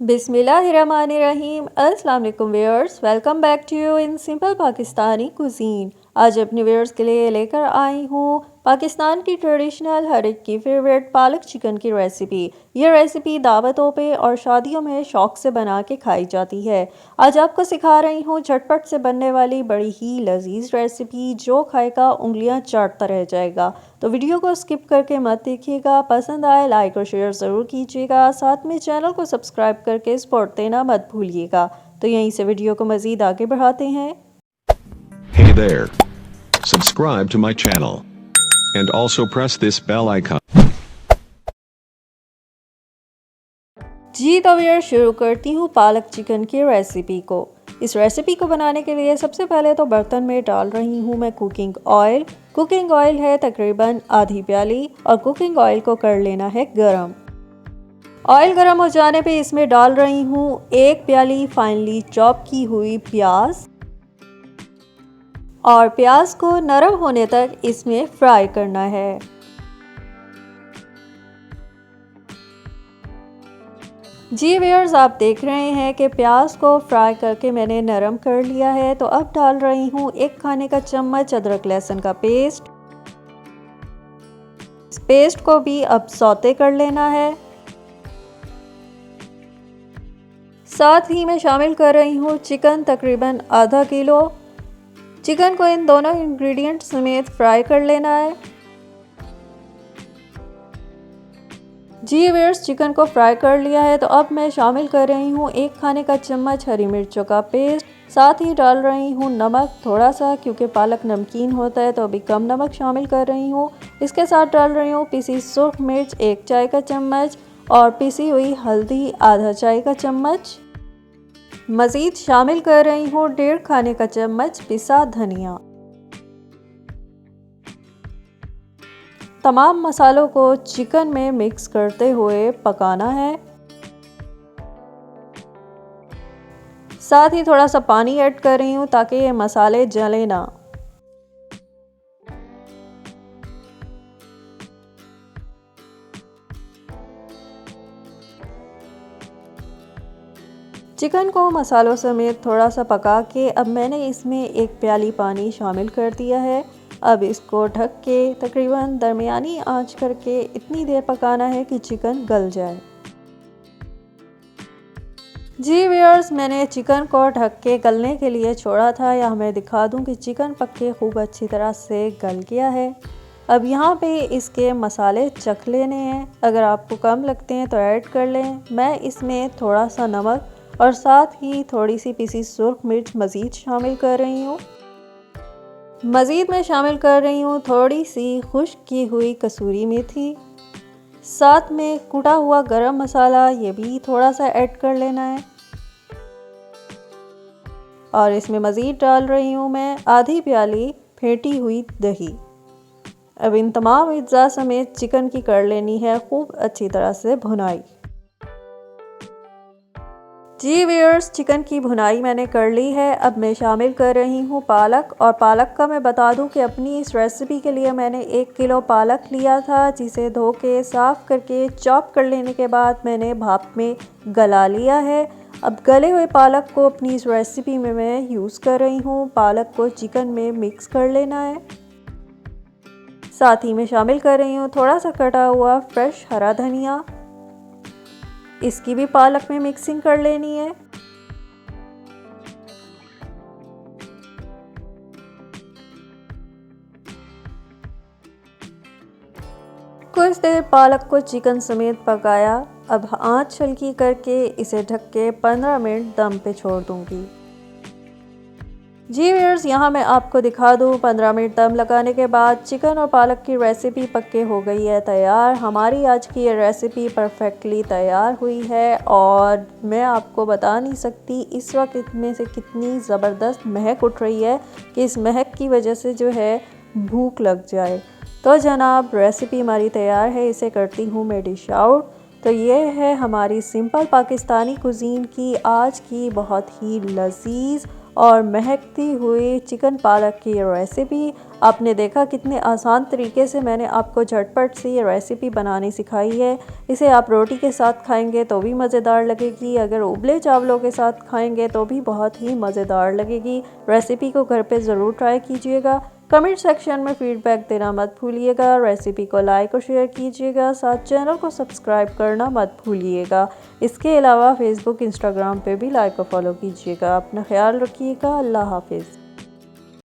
बिस्मिल्लाहिर्रहमानिर्रहीम। अस्सलाम वालेकुम viewers, welcome back to you in simple Pakistani cuisine. आज अपने व्यूअर्स के लिए लेकर आई हूँ पाकिस्तान की ट्रेडिशनल हर एक की फेवरेट पालक चिकन की रेसिपी। ये रेसिपी दावतों पे और शादियों में शौक से बना के खाई जाती है। आज आपको सिखा रही हूँ झटपट से बनने वाली बड़ी ही लजीज रेसिपी, जो खाएगा उंगलियाँ चाटता रह जाएगा। तो वीडियो को स्किप करके मत देखिएगा, पसंद आए लाइक और शेयर ज़रूर कीजिएगा, साथ में चैनल को सब्सक्राइब करके सपोर्ट देना मत भूलिएगा। तो यहीं से वीडियो को मज़ीद आगे बढ़ाते हैं। Hey there. Subscribe to my channel. And also press this bell icon. जी तो व्यूअर्स, शुरू करती हूँ पालक चिकन की रेसिपी को। इस रेसिपी को बनाने के लिए सबसे पहले तो बर्तन में डाल रही हूँ मैं कुकिंग ऑयल। कुकिंग ऑयल है तकरीबन आधी प्याली और कुकिंग ऑयल को कर लेना है गरम। ऑयल गरम हो जाने पे इसमें डाल रही हूँ एक प्याली फाइनली चॉप की हुई प्याज और प्याज को नरम होने तक इसमें फ्राई करना है। जी व्यूअर्स, आप देख रहे हैं कि प्याज को फ्राई करके मैंने नरम कर लिया है। तो अब डाल रही हूँ एक खाने का चम्मच अदरक लहसुन का पेस्ट। इस पेस्ट को भी अब सौते कर लेना है। साथ ही मैं शामिल कर रही हूँ चिकन, तकरीबन आधा किलो। चिकन को इन दोनों इंग्रेडिएंट समेत फ्राई कर लेना है। जी व्यूअर्स, चिकन को फ्राई कर लिया है। तो अब मैं शामिल कर रही हूँ एक खाने का चम्मच हरी मिर्चों का पेस्ट। साथ ही डाल रही हूँ नमक थोड़ा सा, क्योंकि पालक नमकीन होता है तो अभी कम नमक शामिल कर रही हूँ। इसके साथ डाल रही हूँ पिसी सुर्ख मिर्च एक चाय का चम्मच और पिसी हुई हल्दी आधा चाय का चम्मच। मज़ीद शामिल कर रही हूँ 1.5 खाने का चम्मच पिसा धनिया। तमाम मसालों को चिकन में मिक्स करते हुए पकाना है। साथ ही थोड़ा सा पानी ऐड कर रही हूँ ताकि ये मसाले जले ना। चिकन को मसालों समेत थोड़ा सा पका के अब मैंने इसमें एक प्याली पानी शामिल कर दिया है। अब इसको ढक के तकरीबन दरमियानी आंच करके इतनी देर पकाना है कि चिकन गल जाए। जी व्यूअर्स, मैंने चिकन को ढक के गलने के लिए छोड़ा था। या मैं दिखा दूं कि चिकन पक के खूब अच्छी तरह से गल गया है। अब यहाँ पे इसके मसाले चख लेने हैं। अगर आपको कम लगते हैं तो ऐड कर लें। मैं इसमें थोड़ा सा नमक और साथ ही थोड़ी सी पिसी सुर्ख मिर्च मज़ीद शामिल कर रही हूँ। मज़ीद मैं शामिल कर रही हूँ थोड़ी सी खुश्क की हुई कसूरी मेथी। साथ में कुटा हुआ गरम मसाला, ये भी थोड़ा सा ऐड कर लेना है। और इसमें मज़ीद डाल रही हूँ मैं आधी प्याली फेंटी हुई दही। अब इन तमाम अज्जा समेत चिकन की कर लेनी है खूब अच्छी तरह से भुनाई। जी व्यूअर्स, चिकन की भुनाई मैंने कर ली है। अब मैं शामिल कर रही हूँ पालक। और पालक का मैं बता दूँ कि अपनी इस रेसिपी के लिए मैंने 1 किलो पालक लिया था, जिसे धो के साफ़ करके चॉप कर लेने के बाद मैंने भाप में गला लिया है। अब गले हुए पालक को अपनी इस रेसिपी में मैं यूज़ कर रही हूँ। पालक को चिकन में मिक्स कर लेना है। साथ ही मैं शामिल कर रही हूँ थोड़ा सा कटा हुआ फ्रेश हरा धनिया। इसकी भी पालक में मिक्सिंग कर लेनी है। कुछ देर पालक को चिकन समेत पकाया। अब आंच हल्की करके इसे ढक के 15 मिनट दम पे छोड़ दूंगी। जी व्यूअर्स, यहाँ मैं आपको दिखा दूँ 15 मिनट दम लगाने के बाद चिकन और पालक की रेसिपी पक्के हो गई है तैयार। हमारी आज की ये रेसिपी परफेक्टली तैयार हुई है और मैं आपको बता नहीं सकती इस वक्त इसमें से कितनी ज़बरदस्त महक उठ रही है कि इस महक की वजह से जो है भूख लग जाए। तो जनाब, रेसिपी हमारी तैयार है, इसे करती हूँ मैं डिश आउट। तो ये है हमारी सिंपल पाकिस्तानी कुजीन की आज की बहुत ही लजीज और महकती हुई चिकन पालक की रेसिपी। आपने देखा कितने आसान तरीके से मैंने आपको झटपट से ये रेसिपी बनानी सिखाई है। इसे आप रोटी के साथ खाएंगे तो भी मज़ेदार लगेगी, अगर उबले चावलों के साथ खाएंगे तो भी बहुत ही मज़ेदार लगेगी। रेसिपी को घर पे ज़रूर ट्राई कीजिएगा। कमेंट सेक्शन में फीडबैक देना मत भूलिएगा। रेसिपी को लाइक और शेयर कीजिएगा, साथ चैनल को सब्सक्राइब करना मत भूलिएगा। इसके अलावा फेसबुक इंस्टाग्राम पे भी लाइक और फॉलो कीजिएगा। अपना ख्याल रखिएगा। अल्लाह हाफिज़।